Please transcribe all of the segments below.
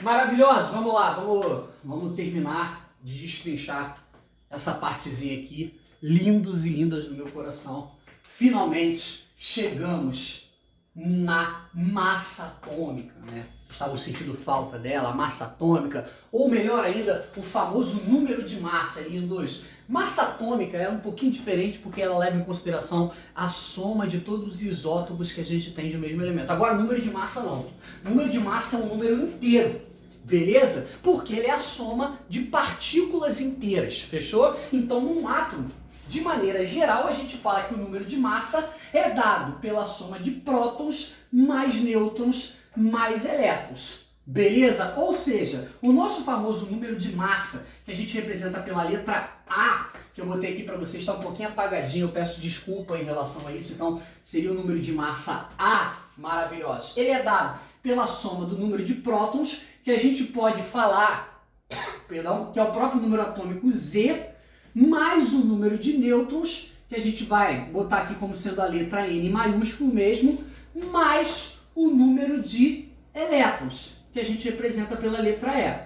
Maravilhoso, vamos lá, vamos terminar de destrinchar essa partezinha aqui. Lindos e lindas do meu coração. Finalmente chegamos na massa atômica, né? Estava sentindo falta dela, a massa atômica, ou melhor ainda, o famoso número de massa, lindos. Massa atômica é um pouquinho diferente porque ela leva em consideração a soma de todos os isótopos que a gente tem de um mesmo elemento. Agora, número de massa não. Número de massa é um número inteiro, beleza? Porque ele é a soma de partículas inteiras, fechou? Então, num átomo, de maneira geral, a gente fala que o número de massa é dado pela soma de prótons mais nêutrons mais elétrons, beleza? Ou seja, o nosso famoso número de massa, que a gente representa pela letra A, que eu botei aqui para vocês, está um pouquinho apagadinho, eu peço desculpa em relação a isso, então seria o número de massa A, maravilhoso. Ele é dado pela soma do número de prótons, que a gente pode falar, perdão, que é o próprio número atômico Z, mais o número de nêutrons, que a gente vai botar aqui como sendo a letra N maiúsculo mesmo, mais o número de elétrons, que a gente representa pela letra E.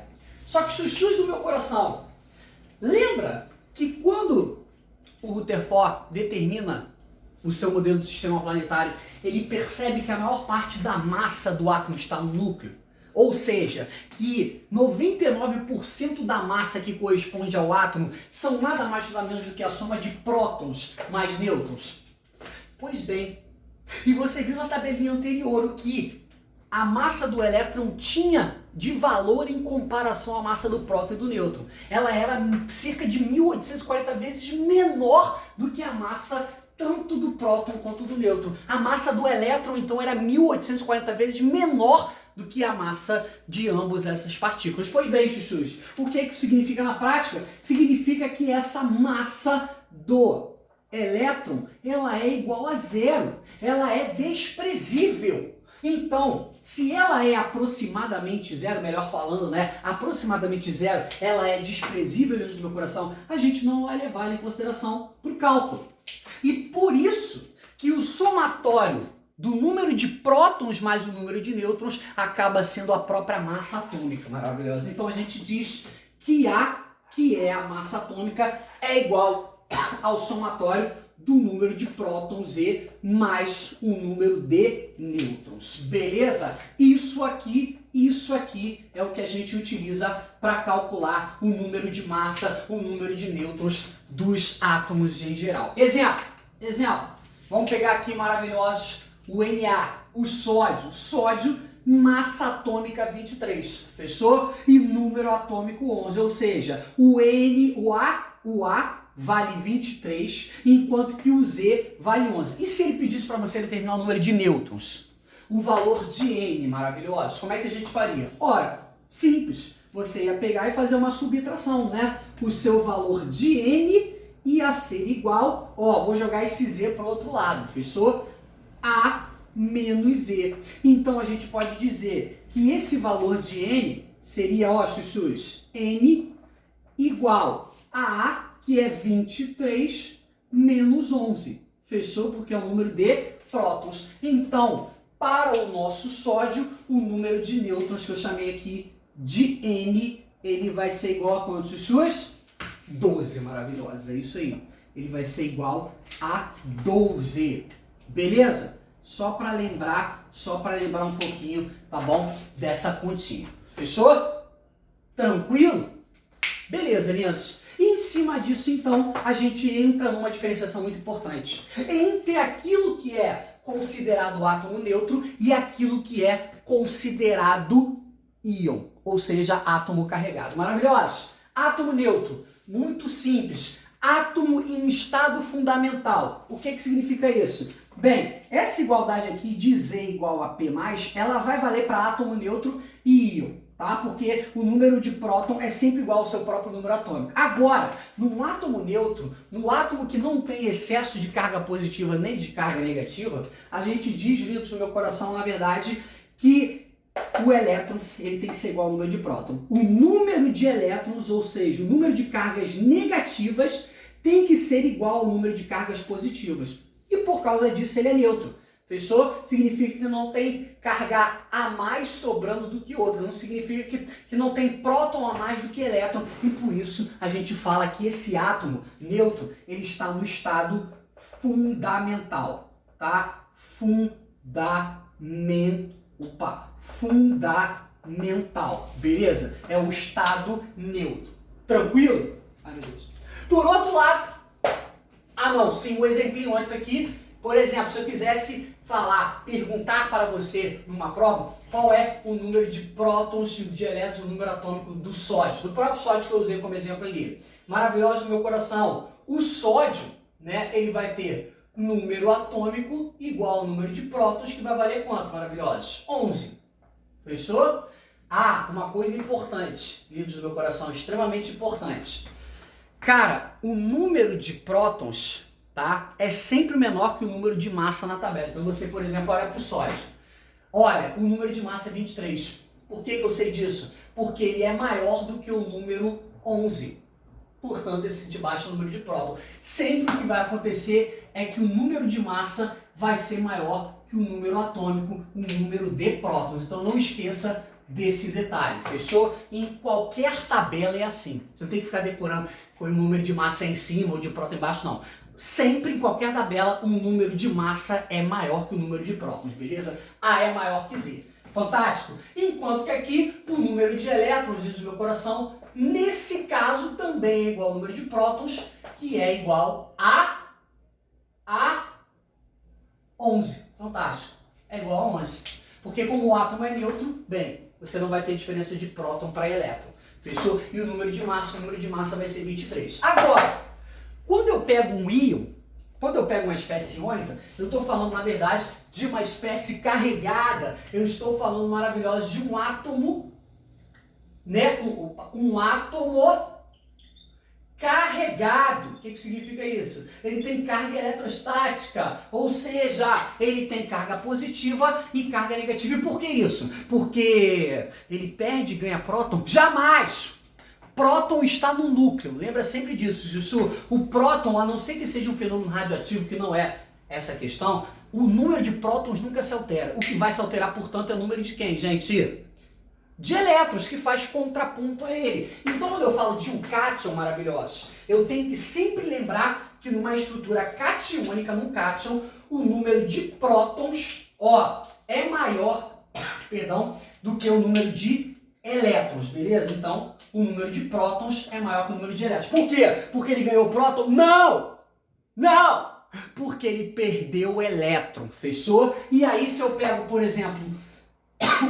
Só que chuchus do meu coração, lembra que quando o Rutherford determina o seu modelo do sistema planetário, ele percebe que a maior parte da massa do átomo está no núcleo? Ou seja, que 99% da massa que corresponde ao átomo são nada mais nada menos do que a soma de prótons mais nêutrons. Pois bem, e você viu na tabelinha anterior o que a massa do elétron tinha de valor em comparação à massa do próton e do nêutron. Ela era cerca de 1840 vezes menor do que a massa tanto do próton quanto do nêutron. A massa do elétron, então, era 1840 vezes menor do que a massa de ambas essas partículas. Pois bem, chuchus, o que isso significa na prática? Significa que essa massa do elétron, ela é igual a zero. Ela é desprezível. Então, se ela é aproximadamente zero, melhor falando, né? Aproximadamente zero, ela é desprezível dentro do meu coração, a gente não vai levar ela em consideração para o cálculo. E por isso que o somatório do número de prótons mais o número de nêutrons acaba sendo a própria massa atômica. Maravilhosa. Então a gente diz que A, que é a massa atômica, é igual ao somatório do número de prótons E mais o número de nêutrons. Beleza? Isso aqui é o que a gente utiliza para calcular o número de massa, o número de nêutrons dos átomos em geral. Exemplo. Vamos pegar aqui maravilhosos o Na, o sódio, massa atômica 23, fechou? E número atômico 11, ou seja, o A vale 23, enquanto que o Z vale 11. E se ele pedisse para você determinar o número de nêutrons? O valor de N, maravilhoso, como é que a gente faria? Ora, simples, você ia pegar e fazer uma subtração, né? O seu valor de N ia ser igual, vou jogar esse Z para o outro lado, fechou? A menos Z. Então a gente pode dizer que esse valor de N seria, chuchus, N igual a A, que é 23 menos 11. Fechou? Porque é o número de prótons. Então, para o nosso sódio, o número de nêutrons que eu chamei aqui de N, ele vai ser igual a quantos, chuchus? 12, maravilhosos, é isso aí. Ele vai ser igual a 12. Beleza? Só para lembrar um pouquinho, tá bom? Dessa continha. Fechou? Tranquilo? Beleza, lindos. E em cima disso, então, a gente entra numa diferenciação muito importante entre aquilo que é considerado átomo neutro e aquilo que é considerado íon, ou seja, átomo carregado. Maravilhoso? Átomo neutro, muito simples. Átomo em estado fundamental. O que significa isso? Bem, essa igualdade aqui de Z igual a P+, ela vai valer para átomo neutro e íon, tá? Porque o número de próton é sempre igual ao seu próprio número atômico. Agora, num átomo neutro, no átomo que não tem excesso de carga positiva nem de carga negativa, a gente diz, lindos no meu coração, na verdade, que o elétron ele tem que ser igual ao número de próton. O número de elétrons, ou seja, o número de cargas negativas, tem que ser igual ao número de cargas positivas. E por causa disso ele é neutro. Fechou? Significa que não tem carga a mais sobrando do que outra. Não significa que não tem próton a mais do que elétron. E por isso a gente fala que esse átomo neutro, ele está no estado fundamental. Tá? Fundamental. Beleza? É o estado neutro. Tranquilo? Ai, meu Deus. Por outro lado, sim, um exemplinho antes aqui. Por exemplo, se eu quisesse perguntar para você numa prova, qual é o número de prótons e de elétrons, o número atômico do sódio, do próprio sódio que eu usei como exemplo ali. Maravilhoso no meu coração. O sódio, né, ele vai ter número atômico igual ao número de prótons, que vai valer quanto, maravilhosos? 11. Fechou? Uma coisa importante, lindos do meu coração, extremamente importante. Cara, o número de prótons, tá, é sempre menor que o número de massa na tabela. Então você, por exemplo, olha para o sódio. Olha, o número de massa é 23. Por que eu sei disso? Porque ele é maior do que o número 11. Portanto, esse de baixo é o número de próton. Sempre o que vai acontecer é que o número de massa vai ser maior que o número atômico, o número de prótons. Então não esqueça desse detalhe, fechou? Em qualquer tabela é assim. Você não tem que ficar decorando com o número de massa em cima ou de próton embaixo, não. Sempre em qualquer tabela, o número de massa é maior que o número de prótons, beleza? A é maior que Z. Fantástico? Enquanto que aqui, o número de elétrons, do meu coração, nesse caso, também é igual ao número de prótons, que é igual a 11. Fantástico. É igual a 11. Porque como o átomo é neutro, bem, você não vai ter diferença de próton para elétron. Fechou? E o número de massa vai ser 23. Agora, quando eu pego um íon, quando eu pego uma espécie iônica, eu estou falando, na verdade, de uma espécie carregada. Eu estou falando, maravilhosa, de um átomo, né? Um átomo carregado. O que significa isso? Ele tem carga eletrostática, ou seja, ele tem carga positiva e carga negativa. E por que isso? Porque ele perde e ganha próton? Jamais! Próton está no núcleo, lembra sempre disso, Jussu. O próton, a não ser que seja um fenômeno radioativo, que não é essa a questão, o número de prótons nunca se altera. O que vai se alterar, portanto, é o número de quem, gente? De elétrons, que faz contraponto a ele. Então, quando eu falo de um cátion, maravilhoso, eu tenho que sempre lembrar que numa estrutura catiônica, num cátion, o número de prótons, é maior, do que o número de elétrons, beleza? Então, o número de prótons é maior que o número de elétrons. Por quê? Porque ele ganhou próton? Não! Não! Porque ele perdeu o elétron, fechou? E aí, se eu pego, por exemplo,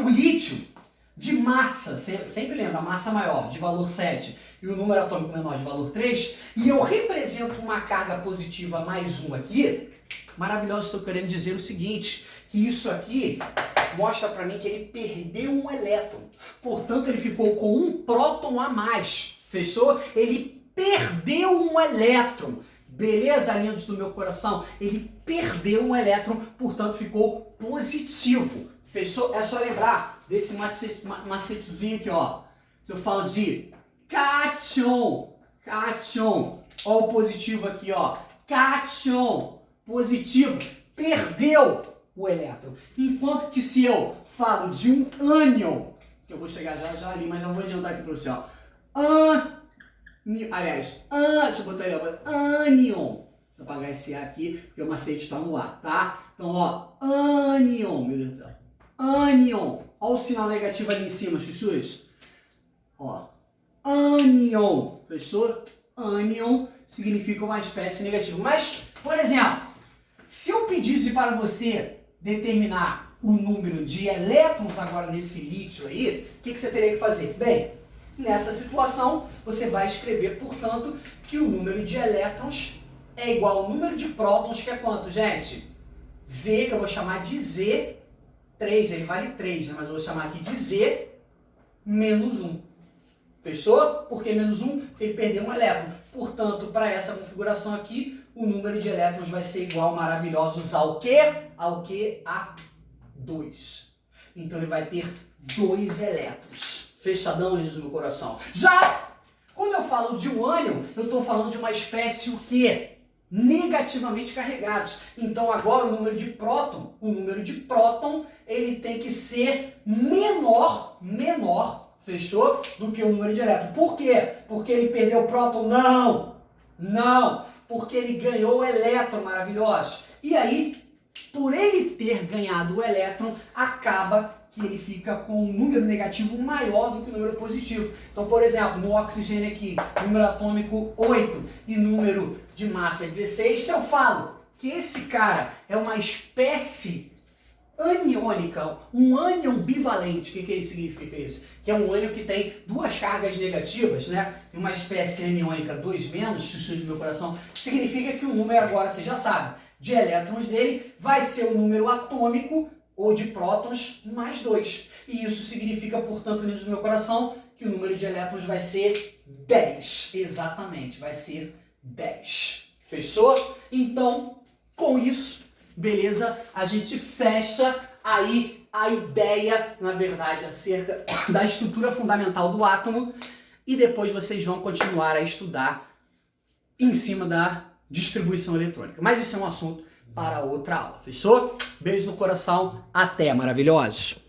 o lítio, de massa, sempre lembra, a massa maior, de valor 7, e o número atômico menor, de valor 3, e eu represento uma carga positiva mais 1 aqui, maravilhoso, estou querendo dizer o seguinte, que isso aqui mostra para mim que ele perdeu um elétron, portanto ele ficou com um próton a mais, fechou? Ele perdeu um elétron, beleza, lindos do meu coração? Ele perdeu um elétron, portanto ficou positivo, fechou? É só lembrar desse macetezinho aqui, ó. Se eu falo de cátion, ó o positivo aqui, ó, cátion, positivo, perdeu o elétron. Enquanto que se eu falo de um ânion, que eu vou chegar já ali, mas já vou adiantar aqui para você, ó. Deixa eu botar aí, ó, ânion. Deixa eu apagar esse A aqui, porque o macete está no ar, tá? Então, ó, ânion, meu Deus do céu. Ânion. Olha o sinal negativo ali em cima, chuchus. Ó, ânion. Fechou? Ânion significa uma espécie negativa. Mas, por exemplo, se eu pedisse para você determinar o número de elétrons agora nesse lítio aí, o que você teria que fazer? Bem, nessa situação, você vai escrever, portanto, que o número de elétrons é igual ao número de prótons, que é quanto, gente? Z, que eu vou chamar de Z3, ele vale 3, né? Mas eu vou chamar aqui de Z menos 1. Fechou? Por que menos 1? Porque ele perdeu um elétron. Portanto, para essa configuração aqui, o número de elétrons vai ser igual, maravilhosos, ao quê? Ao quê? A 2. Então ele vai ter 2 elétrons. Fechadão, lindos do meu coração. Já quando eu falo de um ânion, eu estou falando de uma espécie o quê? negativamente carregados. Então agora o número de próton, ele tem que ser menor, fechou? Do que o número de elétron. Por quê? Porque ele perdeu o próton? Não, porque ele ganhou o elétron, maravilhoso. E aí, por ele ter ganhado o elétron, acaba que ele fica com um número negativo maior do que o número positivo. Então, por exemplo, no oxigênio aqui, número atômico 8 e número de massa 16, se eu falo que esse cara é uma espécie aniônica, um ânion bivalente, o que significa isso? Que é um ânion que tem duas cargas negativas, né? Uma espécie aniônica 2-, chuchu do meu coração, significa que o número agora, você já sabe, de elétrons dele vai ser o número atômico ou de prótons mais 2. E isso significa, portanto, lindos do meu coração, que o número de elétrons vai ser 10. Exatamente, vai ser 10. Fechou? Então, com isso, beleza? A gente fecha aí a ideia, na verdade, acerca da estrutura fundamental do átomo e depois vocês vão continuar a estudar em cima da distribuição eletrônica. Mas isso é um assunto para outra aula, fechou? Beijo no coração, até, maravilhosos!